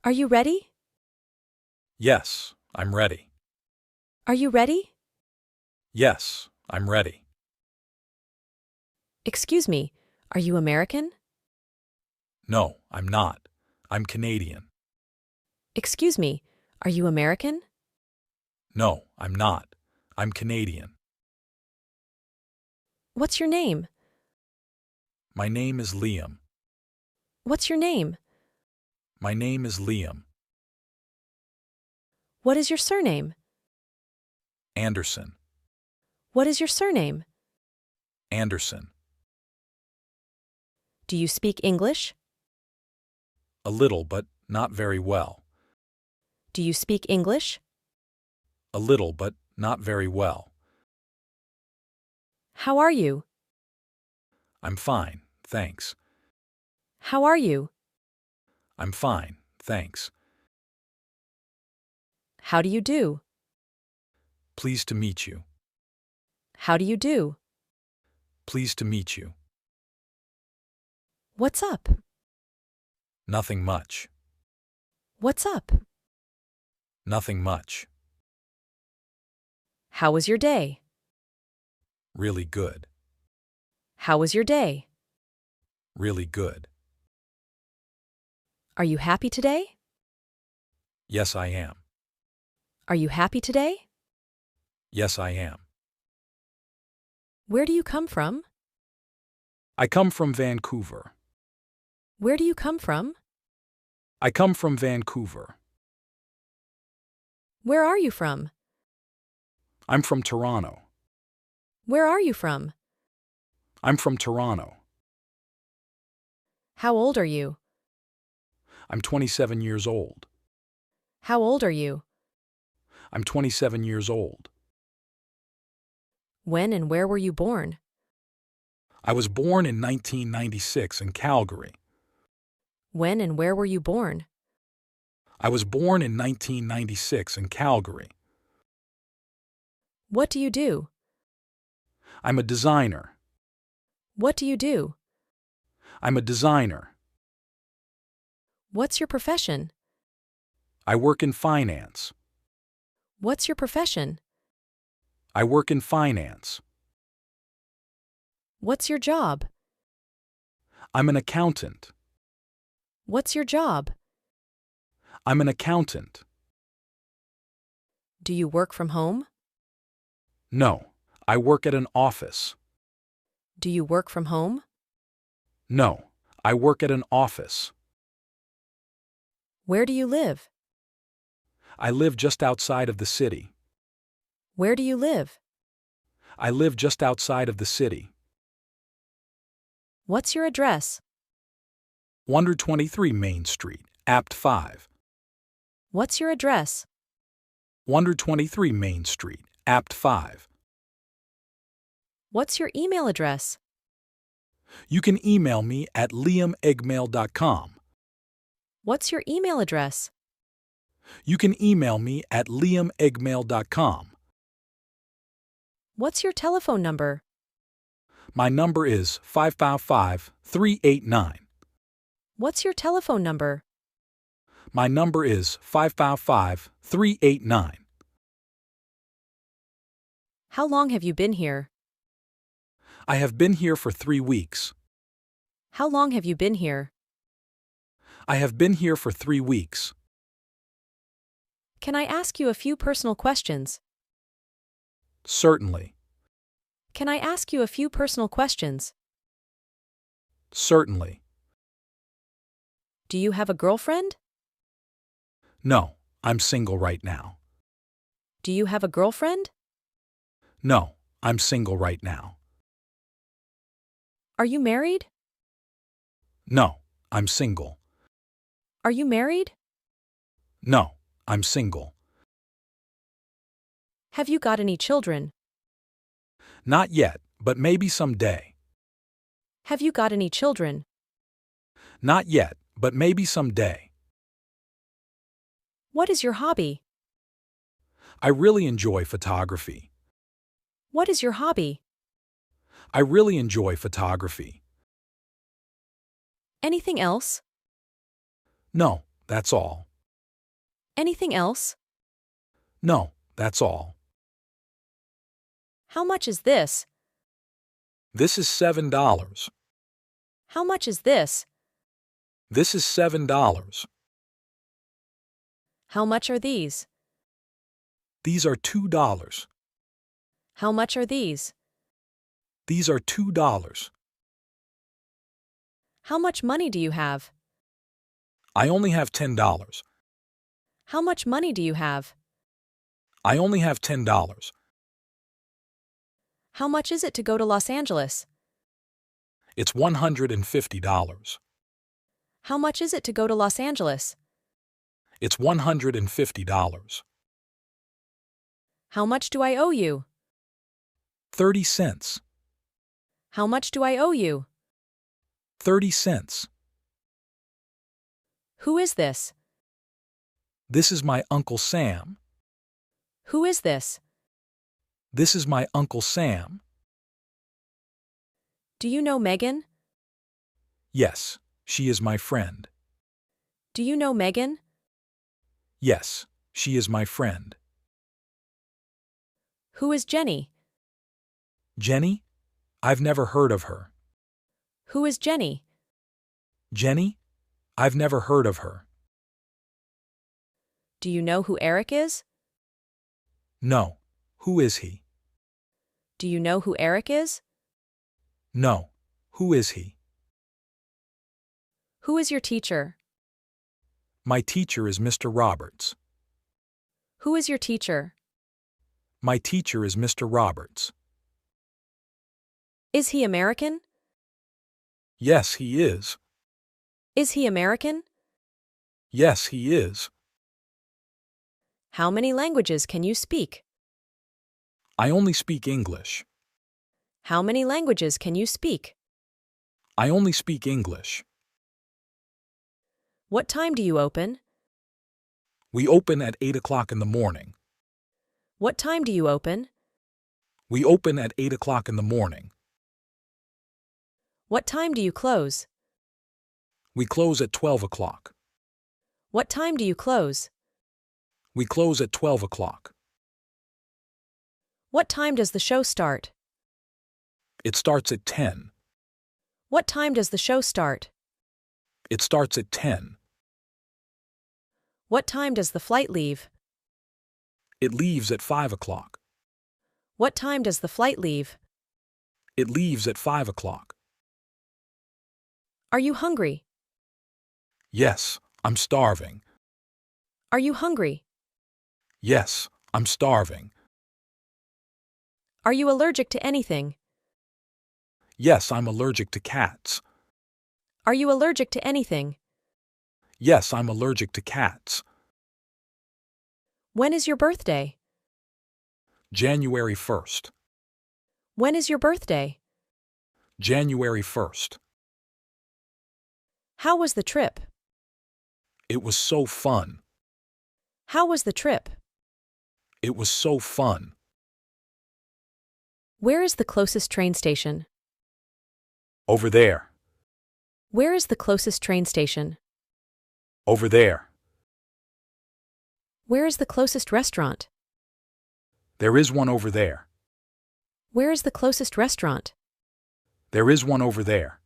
Are you ready? Yes, I'm ready. Are you ready? Yes, I'm ready. Excuse me, are you American? No, I'm not. I'm Canadian. Excuse me, are you American? No, I'm not. I'm Canadian. What's your name? My name is Liam. What's your name? My name is Liam. What is your surname? Anderson. What is your surname? Anderson. Do you speak English? A little, but not very well. Do you speak English? A little, but not very well. How are you? I'm fine, thanks. How are you? I'm fine, thanks. How do you do? Pleased to meet you. How do you do? Pleased to meet you. What's up? Nothing much. What's up? Nothing much. How was your day? Really good. How was your day? Really good. Are you happy today? Yes, I am. Are you happy today? Yes, I am. Where do you come from? I come from Vancouver. Where do you come from? I come from Vancouver. Where are you from? I'm from Toronto. Where are you from? I'm from Toronto. How old are you? I'm 27 years old. How old are you? I'm 27 years old. When and where were you born? I was born in 1996 in Calgary. When and where were you born? I was born in 1996 in Calgary. What do you do? I'm a designer. What do you do? I'm a designer. What's your profession? I work in finance. What's your profession? I work in finance. What's your job? I'm an accountant. What's your job? I'm an accountant. Do you work from home? No, I work at an office. Do you work from home? No, I work at an office. Where do you live? I live just outside of the city. Where do you live? I live just outside of the city. What's your address? 123 Main Street, Apt 5. What's your address? 123 Main Street, Apt 5. What's your email address? You can email me at liam@gmail.com. What's your email address? You can email me at liam@gmail.com. What's your telephone number? My number is 555-389. What's your telephone number? My number is 555-389. How long have you been here? I have been here for 3 weeks. How long have you been here? I have been here for 3 weeks. Can I ask you a few personal questions? Certainly. Can I ask you a few personal questions? Certainly. Do you have a girlfriend? No, I'm single right now. Do you have a girlfriend? No, I'm single right now. Are you married? No, I'm single. Are you married? No, I'm single. Have you got any children? Not yet, but maybe someday. Have you got any children? Not yet, but maybe someday. What is your hobby? I really enjoy photography. What is your hobby? I really enjoy photography. Anything else? No, that's all. Anything else? No, that's all. How much is this? This is $7. How much is this? This is $7. How much are these? These are $2. How much are these? These are $2. How much money do you have? I only have $10. How much money do you have? I only have $10. How much is it to go to Los Angeles? It's $150. How much is it to go to Los Angeles? It's $150. How much do I owe you? 30 cents. How much do I owe you? 30 cents. Who is this? This is my Uncle Sam. Who is this? This is my Uncle Sam. Do you know Megan? Yes, she is my friend. Do you know Megan? Yes, she is my friend. Who is Jenny? Jenny? I've never heard of her. Who is Jenny? Jenny? I've never heard of her. Do you know who Eric is? No. Who is he? Do you know who Eric is? No. Who is he? Who is your teacher? My teacher is Mr. Roberts. Who is your teacher? My teacher is Mr. Roberts. Is he American? Yes, he is. Is he American? Yes, he is. How many languages can you speak? I only speak English. How many languages can you speak? I only speak English. What time do you open? We open at 8 o'clock in the morning. What time do you open? We open at 8 o'clock in the morning. What time do you close? We close at 12 o'clock. What time do you close? We close at 12 o'clock. What time does the show start? It starts at 10. What time does the show start? It starts at 10. What time does the flight leave? It leaves at 5 o'clock. What time does the flight leave? It leaves at 5 o'clock. Are you hungry? Yes, I'm starving. Are you hungry? Yes, I'm starving. Are you allergic to anything? Yes, I'm allergic to cats. Are you allergic to anything? Yes, I'm allergic to cats. When is your birthday? January 1st. When is your birthday? January 1st. How was the trip? It was so fun. How was the trip? It was so fun. Where is the closest train station? Over there. Where is the closest train station? Over there. Where is the closest restaurant? There is one over there. Where is the closest restaurant? There is one over there.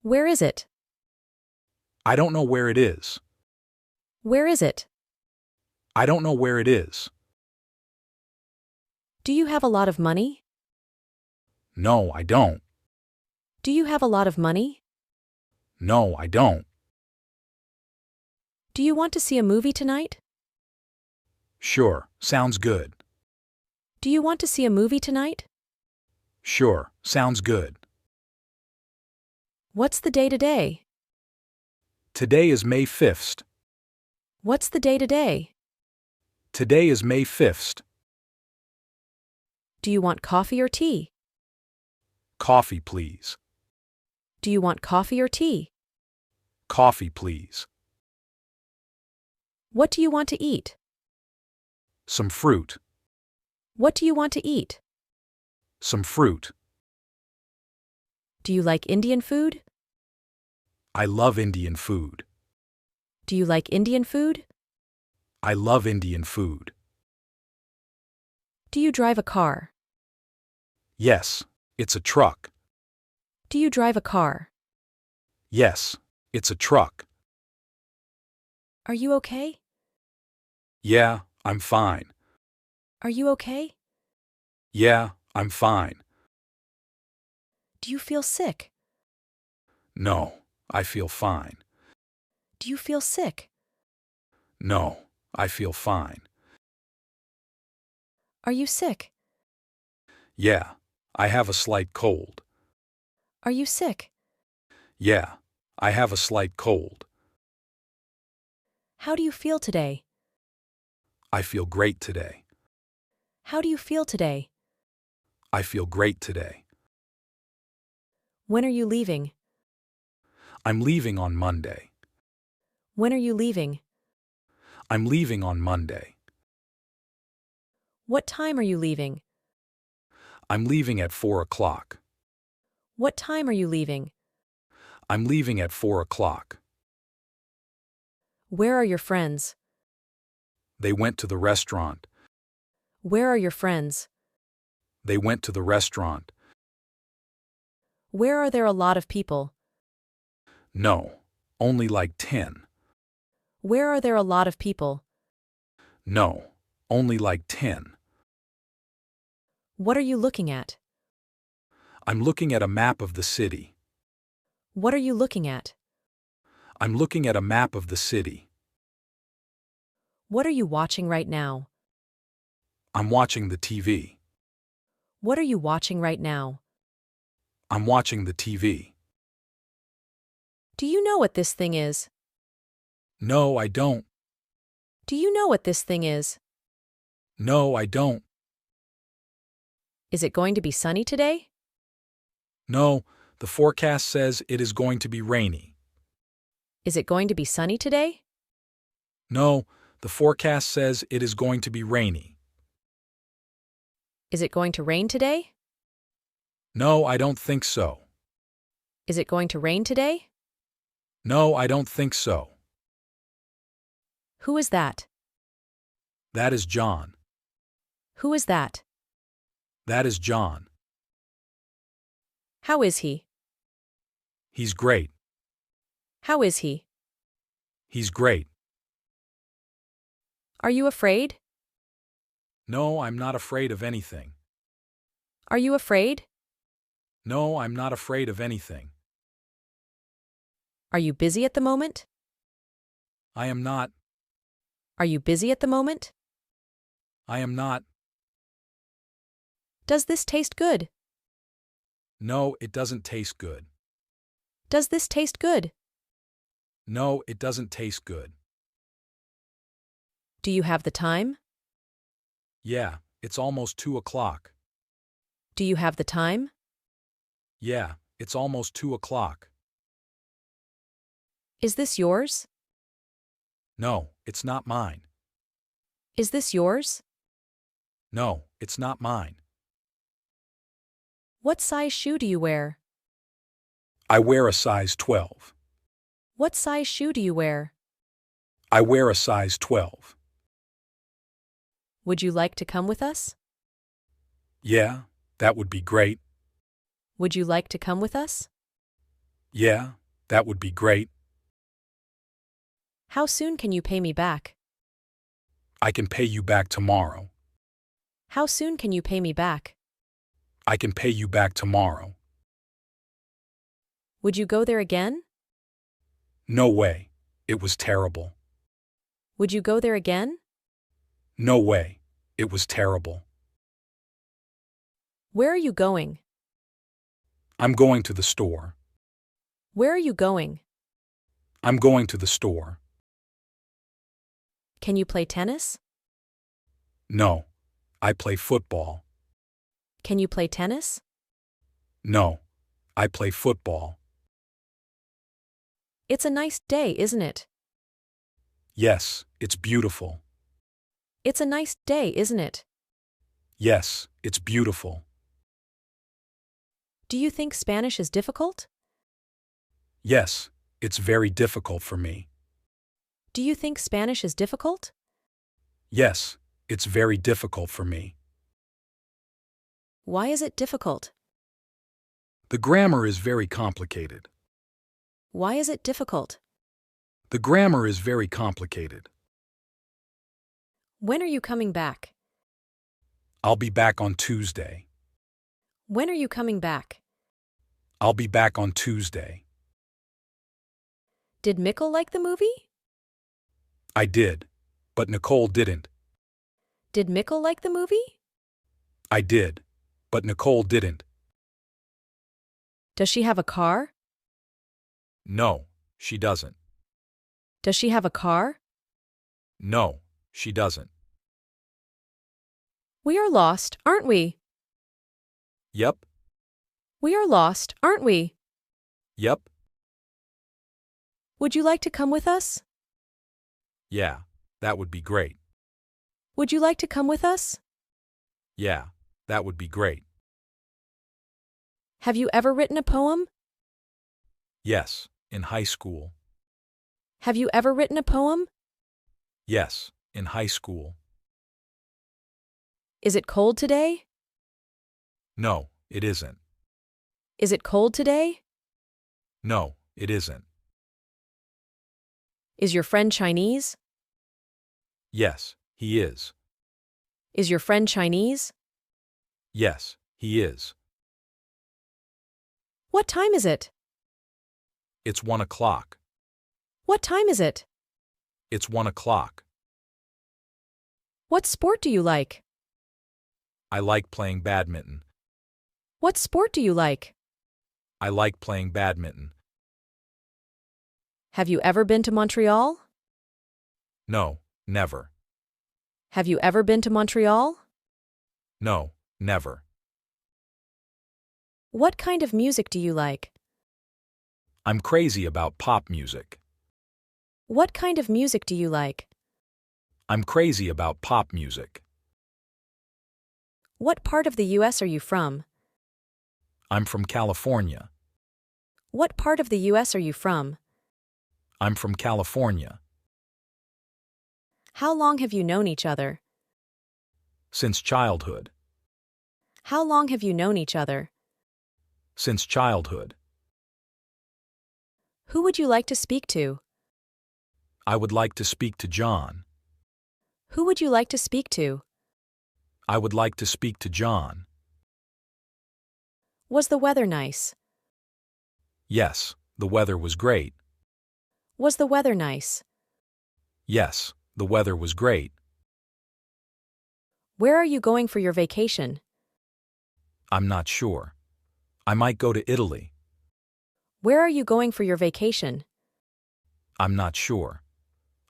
Where is it? I don't know where it is. Where is it? I don't know where it is. Do you have a lot of money? No, I don't. Do you have a lot of money? No, I don't. Do you want to see a movie tonight? Sure, sounds good. Do you want to see a movie tonight? Sure, sounds good. What's the day today? Today is May 5th. What's the day today? Today is May 5th. Do you want coffee or tea? Coffee, please. Do you want coffee or tea? Coffee, please. What do you want to eat? Some fruit. What do you want to eat? Some fruit. Do you like Indian food? I love Indian food. Do you like Indian food? I love Indian food. Do you drive a car? Yes, it's a truck. Do you drive a car? Yes, it's a truck. Are you okay? Yeah, I'm fine. Are you okay? Yeah, I'm fine. Do you feel sick? No, I feel fine. Do you feel sick? No, I feel fine. Are you sick? Yeah, I have a slight cold. Are you sick? Yeah, I have a slight cold. How do you feel today? I feel great today. How do you feel today? I feel great today. When are you leaving? I'm leaving on Monday. When are you leaving? I'm leaving on Monday. What time are you leaving? I'm leaving at 4 o'clock. What time are you leaving? I'm leaving at 4 o'clock. Where are your friends? They went to the restaurant. Where are your friends? They went to the restaurant. Where are there a lot of people? No, only like 10. Where are there a lot of people? No, only like 10. What are you looking at? I'm looking at a map of the city. What are you looking at? I'm looking at a map of the city. What are you watching right now? I'm watching the TV. What are you watching right now? I'm watching the TV. Do you know what this thing is? No, I don't. Do you know what this thing is? No, I don't. Is it going to be sunny today? No, the forecast says it is going to be rainy. Is it going to be sunny today? No, the forecast says it is going to be rainy. Is it going to rain today? No, I don't think so. Is it going to rain today? No, I don't think so. Who is that? That is John. Who is that? That is John. How is he? He's great. How is he? He's great. Are you afraid? No, I'm not afraid of anything. Are you afraid? No, I'm not afraid of anything. Are you busy at the moment? I am not. Are you busy at the moment? I am not. Does this taste good? No, it doesn't taste good. Does this taste good? No, it doesn't taste good. Do you have the time? Yeah, it's almost 2 o'clock. Do you have the time? Yeah, it's almost 2 o'clock. Is this yours? No, it's not mine. Is this yours? No, it's not mine. What size shoe do you wear? I wear a size 12. What size shoe do you wear? I wear a size 12. Would you like to come with us? Yeah, that would be great. Would you like to come with us? Yeah, that would be great. How soon can you pay me back? I can pay you back tomorrow. How soon can you pay me back? I can pay you back tomorrow. Would you go there again? No way. It was terrible. Would you go there again? No way. It was terrible. Where are you going? I'm going to the store. Where are you going? I'm going to the store. Can you play tennis? No. I play football. Can you play tennis? No. I play football. It's a nice day, isn't it? Yes, it's beautiful. It's a nice day, isn't it? Yes, it's beautiful. Do you think Spanish is difficult? Yes, it's very difficult for me. Do you think Spanish is difficult? Yes, it's very difficult for me. Why is it difficult? The grammar is very complicated. Why is it difficult? The grammar is very complicated. When are you coming back? I'll be back on Tuesday. When are you coming back? I'll be back on Tuesday. Did Mikkel like the movie? I did, but Nicole didn't. Did Mikkel like the movie? I did, but Nicole didn't. Does she have a car? No, she doesn't. Does she have a car? No, she doesn't. We are lost, aren't we? Yep, We are lost, aren't we? yep, Would you like to come with us? yeah, that would be great. Would you like to come with us? Yeah, that would be great. Have you ever written a poem? Yes, in high school. Have you ever written a poem? Yes, in high school. Is it cold today? No, it isn't. Is it cold today? No, it isn't. Is your friend Chinese? Yes, he is. Is your friend Chinese? Yes, he is. What time is it? It's 1 o'clock. What time is it? It's 1 o'clock. What sport do you like? I like playing badminton. What sport do you like? I like playing badminton. Have you ever been to Montreal? No, never. Have you ever been to Montreal? No, never. What kind of music do you like? I'm crazy about pop music. What kind of music do you like? I'm crazy about pop music. What part of the U.S. are you from? I'm from California. What part of the U.S. are you from? I'm from California. How long have you known each other? Since childhood. How long have you known each other? Since childhood. Who would you like to speak to? I would like to speak to John. Who would you like to speak to? I would like to speak to John. Was the weather nice? Yes, the weather was great. Was the weather nice? Yes, the weather was great. Where are you going for your vacation? I'm not sure. I might go to Italy. Where are you going for your vacation? I'm not sure.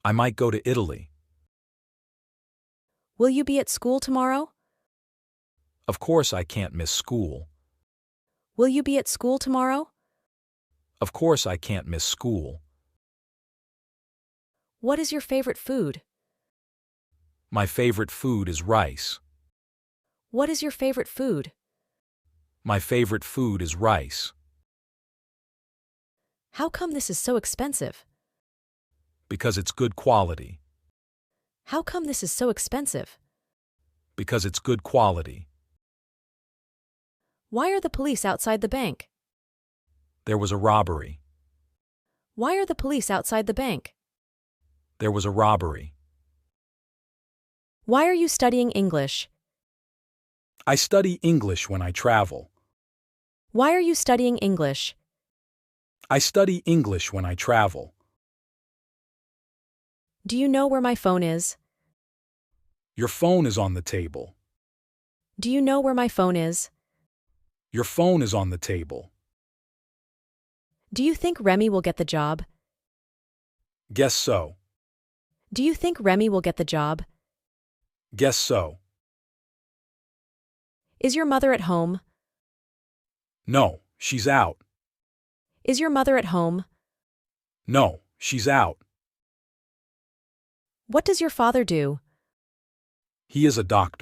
I might go to Italy. Will you be at school tomorrow? Of course I can't miss school. Will you be at school tomorrow? Of course I can't miss school. What is your favorite food? My favorite food is rice. What is your favorite food? My favorite food is rice. How come this is so expensive? Because it's good quality. How come this is so expensive? Because it's good quality. Why are the police outside the bank? There was a robbery. Why are the police outside the bank? There was a robbery. Why are you studying English? I study English when I travel. Why are you studying English? I study English when I travel. Do you know where my phone is? Your phone is on the table. Do you know where my phone is? Your phone is on the table. Do you think Remy will get the job? Guess so. Do you think Remy will get the job? Guess so. Is your mother at home? No, she's out. Is your mother at home? No, she's out. What does your father do? He is a doctor.